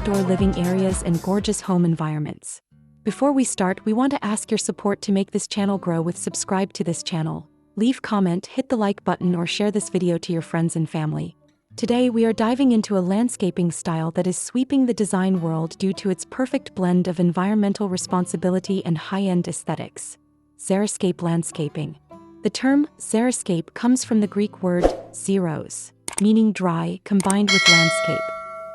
outdoor living areas and gorgeous home environments. Before we start, we want to ask your support to make this channel grow with subscribe to this channel. Leave comment, hit the like button or share this video to your friends and family. Today we are diving into a landscaping style that is sweeping the design world due to its perfect blend of environmental responsibility and high-end aesthetics. Xeriscape landscaping. The term Xeriscape comes from the Greek word xeros, meaning dry, combined with landscape.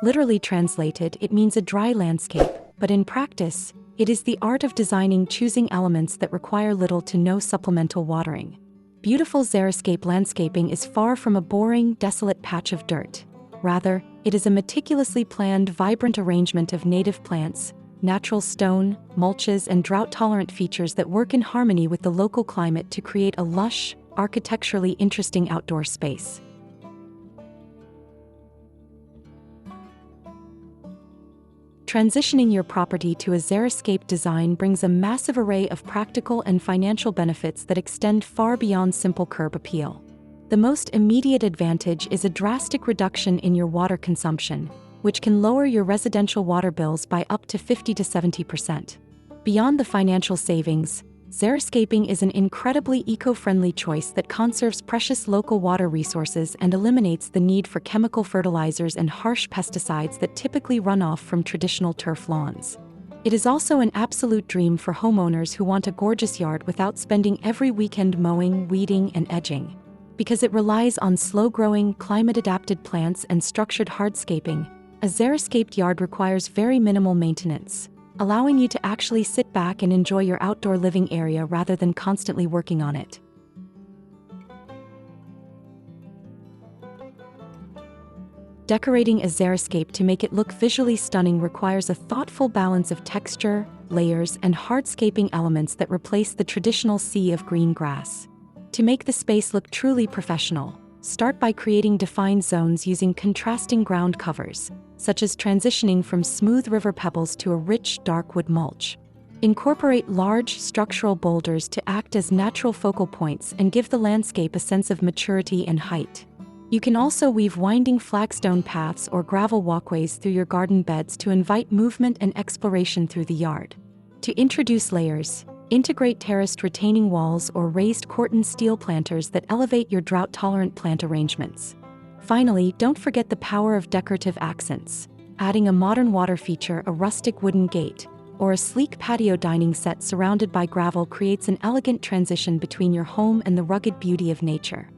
Literally translated, it means a dry landscape, but in practice, it is the art of choosing elements that require little to no supplemental watering. Beautiful Xeriscape landscaping is far from a boring, desolate patch of dirt. Rather, it is a meticulously planned, vibrant arrangement of native plants, natural stone, mulches, and drought-tolerant features that work in harmony with the local climate to create a lush, architecturally interesting outdoor space. Transitioning your property to a Xeriscape design brings a massive array of practical and financial benefits that extend far beyond simple curb appeal. The most immediate advantage is a drastic reduction in your water consumption, which can lower your residential water bills by up to 50 to 70%. Beyond the financial savings, Xeriscaping is an incredibly eco-friendly choice that conserves precious local water resources and eliminates the need for chemical fertilizers and harsh pesticides that typically run off from traditional turf lawns. It is also an absolute dream for homeowners who want a gorgeous yard without spending every weekend mowing, weeding, and edging. Because it relies on slow-growing, climate-adapted plants and structured hardscaping, a Xeriscaped yard requires very minimal maintenance, allowing you to actually sit back and enjoy your outdoor living area rather than constantly working on it. Decorating a Xeriscape to make it look visually stunning requires a thoughtful balance of texture, layers, and hardscaping elements that replace the traditional sea of green grass. To make the space look truly professional, start by creating defined zones using contrasting ground covers, such as transitioning from smooth river pebbles to a rich, dark wood mulch. Incorporate large, structural boulders to act as natural focal points and give the landscape a sense of maturity and height. You can also weave winding flagstone paths or gravel walkways through your garden beds to invite movement and exploration through the yard. To introduce layers, integrate terraced retaining walls or raised corten steel planters that elevate your drought-tolerant plant arrangements. Finally, don't forget the power of decorative accents. Adding a modern water feature, a rustic wooden gate, or a sleek patio dining set surrounded by gravel creates an elegant transition between your home and the rugged beauty of nature.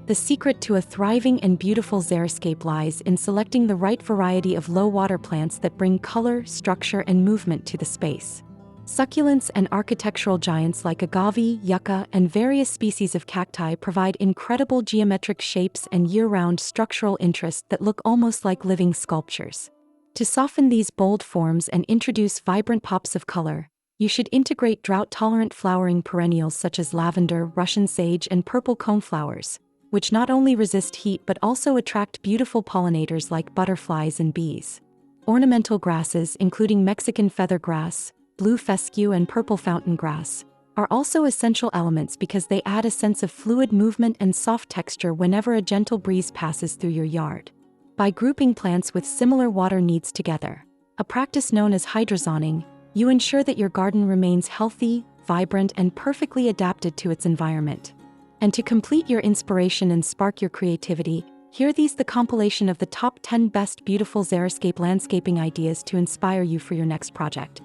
The secret to a thriving and beautiful Xeriscape lies in selecting the right variety of low-water plants that bring color, structure, and movement to the space. Succulents and architectural giants like agave, yucca, and various species of cacti provide incredible geometric shapes and year-round structural interest that look almost like living sculptures. To soften these bold forms and introduce vibrant pops of color, you should integrate drought-tolerant flowering perennials such as lavender, Russian sage, and purple coneflowers, which not only resist heat but also attract beautiful pollinators like butterflies and bees. Ornamental grasses, including Mexican feathergrass, blue fescue, and purple fountain grass, are also essential elements because they add a sense of fluid movement and soft texture whenever a gentle breeze passes through your yard. By grouping plants with similar water needs together, a practice known as hydrozoning, you ensure that your garden remains healthy, vibrant, and perfectly adapted to its environment. And to complete your inspiration and spark your creativity, here these the compilation of the top 10 best beautiful Xeriscape landscaping ideas to inspire you for your next project.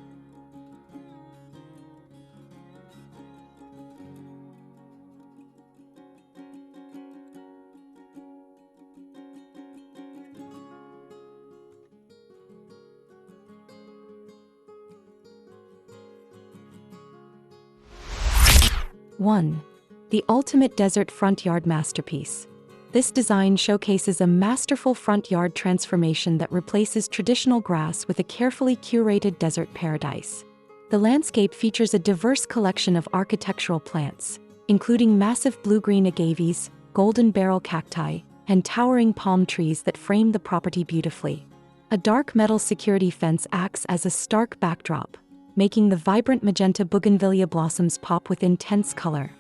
One. The ultimate desert front yard masterpiece. This design showcases a masterful front yard transformation that replaces traditional grass with a carefully curated desert paradise. The landscape features a diverse collection of architectural plants, including massive blue-green agaves, golden barrel cacti, and towering palm trees that frame the property beautifully. A dark metal security fence acts as a stark backdrop, making the vibrant magenta bougainvillea blossoms pop with intense color.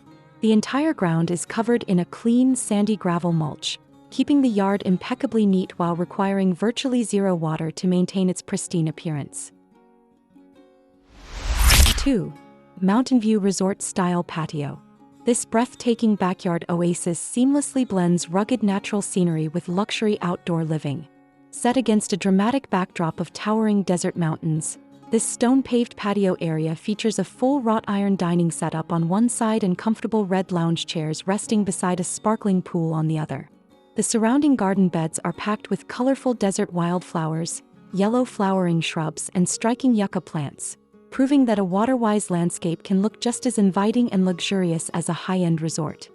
The entire ground is covered in a clean, sandy gravel mulch, keeping the yard impeccably neat while requiring virtually zero water to maintain its pristine appearance. 2. Mountain View Resort-Style Patio. This breathtaking backyard oasis seamlessly blends rugged natural scenery with luxury outdoor living. Set against a dramatic backdrop of towering desert mountains, this stone-paved patio area features a full wrought iron dining setup on one side and comfortable red lounge chairs resting beside a sparkling pool on the other. The surrounding garden beds are packed with colorful desert wildflowers, yellow flowering shrubs, and striking yucca plants, proving that a water-wise landscape can look just as inviting and luxurious as a high-end resort.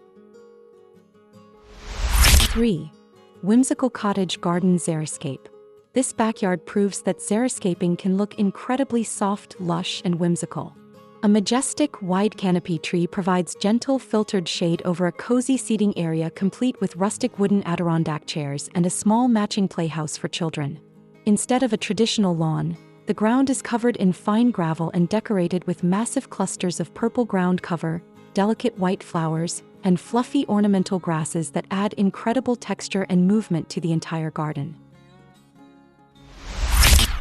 3. Whimsical Cottage Garden Xeriscape. This backyard proves that xeriscaping can look incredibly soft, lush, and whimsical. A majestic, wide canopy tree provides gentle, filtered shade over a cozy seating area complete with rustic wooden Adirondack chairs and a small matching playhouse for children. Instead of a traditional lawn, the ground is covered in fine gravel and decorated with massive clusters of purple ground cover, delicate white flowers, and fluffy ornamental grasses that add incredible texture and movement to the entire garden.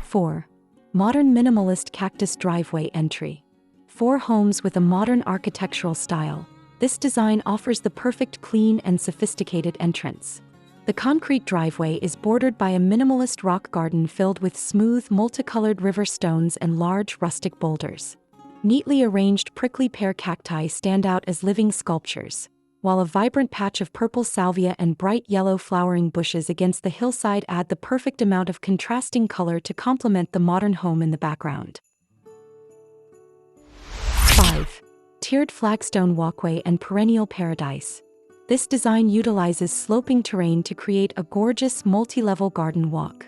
4. Modern Minimalist Cactus Driveway Entry. For homes with a modern architectural style, this design offers the perfect clean and sophisticated entrance. The concrete driveway is bordered by a minimalist rock garden filled with smooth, multicolored river stones and large rustic boulders. Neatly arranged prickly pear cacti stand out as living sculptures, while a vibrant patch of purple salvia and bright yellow flowering bushes against the hillside add the perfect amount of contrasting color to complement the modern home in the background. 5. Tiered Flagstone Walkway and Perennial Paradise. This design utilizes sloping terrain to create a gorgeous multi-level garden walk.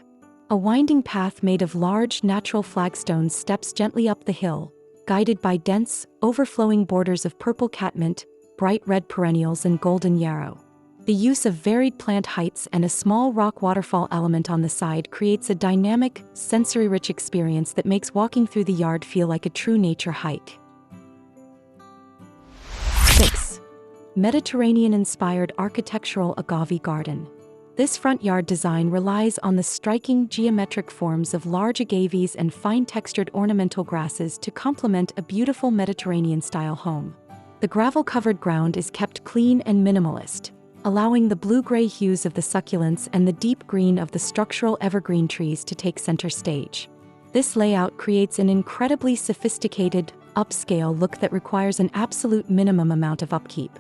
A winding path made of large natural flagstones steps gently up the hill, guided by dense, overflowing borders of purple catmint, bright red perennials, and golden yarrow. The use of varied plant heights and a small rock waterfall element on the side creates a dynamic, sensory-rich experience that makes walking through the yard feel like a true nature hike. 6. Mediterranean-inspired architectural agave garden. This front yard design relies on the striking geometric forms of large agaves and fine-textured ornamental grasses to complement a beautiful Mediterranean-style home. The gravel-covered ground is kept clean and minimalist, allowing the blue-gray hues of the succulents and the deep green of the structural evergreen trees to take center stage. This layout creates an incredibly sophisticated, upscale look that requires an absolute minimum amount of upkeep.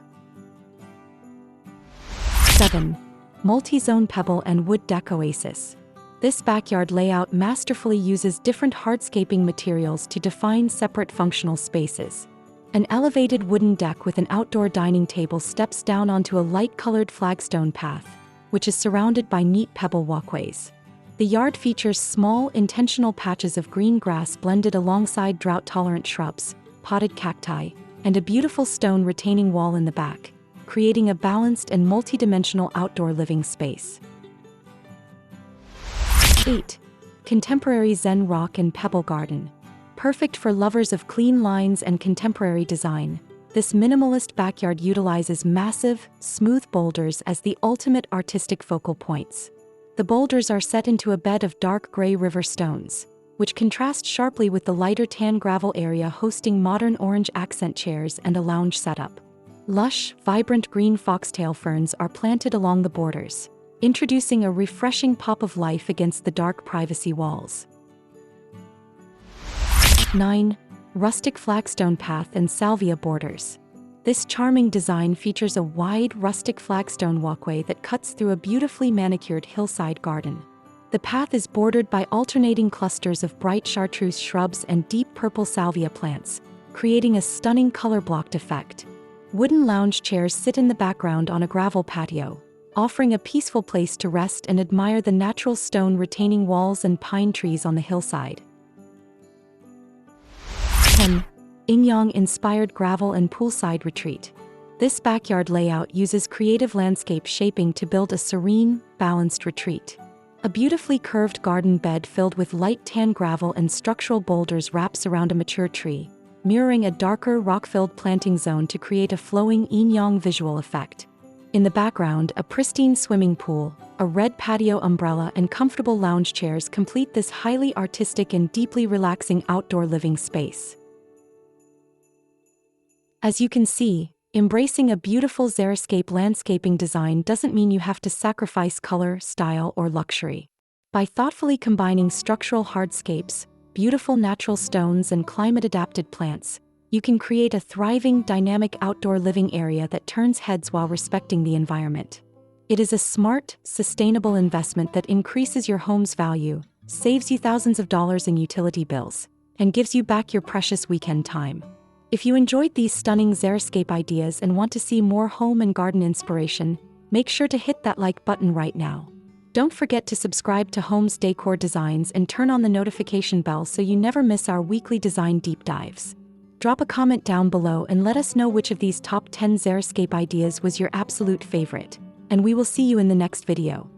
7. Multi-zone pebble and wood deck oasis. This backyard layout masterfully uses different hardscaping materials to define separate functional spaces. An elevated wooden deck with an outdoor dining table steps down onto a light-colored flagstone path, which is surrounded by neat pebble walkways. The yard features small, intentional patches of green grass blended alongside drought-tolerant shrubs, potted cacti, and a beautiful stone retaining wall in the back, creating a balanced and multi-dimensional outdoor living space. 8. Contemporary Zen Rock and Pebble Garden. Perfect for lovers of clean lines and contemporary design, this minimalist backyard utilizes massive, smooth boulders as the ultimate artistic focal points. The boulders are set into a bed of dark gray river stones, which contrast sharply with the lighter tan gravel area hosting modern orange accent chairs and a lounge setup. Lush, vibrant green foxtail ferns are planted along the borders, introducing a refreshing pop of life against the dark privacy walls. 9. Rustic flagstone path and salvia borders. This charming design features a wide, rustic flagstone walkway that cuts through a beautifully manicured hillside garden. The path is bordered by alternating clusters of bright chartreuse shrubs and deep purple salvia plants, creating a stunning color-blocked effect. Wooden lounge chairs sit in the background on a gravel patio, offering a peaceful place to rest and admire the natural stone retaining walls and pine trees on the hillside. 10. Ingyang-inspired gravel and poolside retreat. This backyard layout uses creative landscape shaping to build a serene, balanced retreat. A beautifully curved garden bed filled with light tan gravel and structural boulders wraps around a mature tree, mirroring a darker rock-filled planting zone to create a flowing yin-yang visual effect. In the background, a pristine swimming pool, a red patio umbrella, and comfortable lounge chairs complete this highly artistic and deeply relaxing outdoor living space. As you can see, embracing a beautiful Xeriscape landscaping design doesn't mean you have to sacrifice color, style, or luxury. By thoughtfully combining structural hardscapes, beautiful natural stones, and climate-adapted plants, you can create a thriving, dynamic outdoor living area that turns heads while respecting the environment. It is a smart, sustainable investment that increases your home's value, saves you thousands of dollars in utility bills, and gives you back your precious weekend time. If you enjoyed these stunning Xeriscape ideas and want to see more home and garden inspiration, make sure to hit that like button right now. Don't forget to subscribe to Home's Decor Designs and turn on the notification bell so you never miss our weekly design deep dives. Drop a comment down below and let us know which of these top 10 Xeriscape ideas was your absolute favorite, and we will see you in the next video.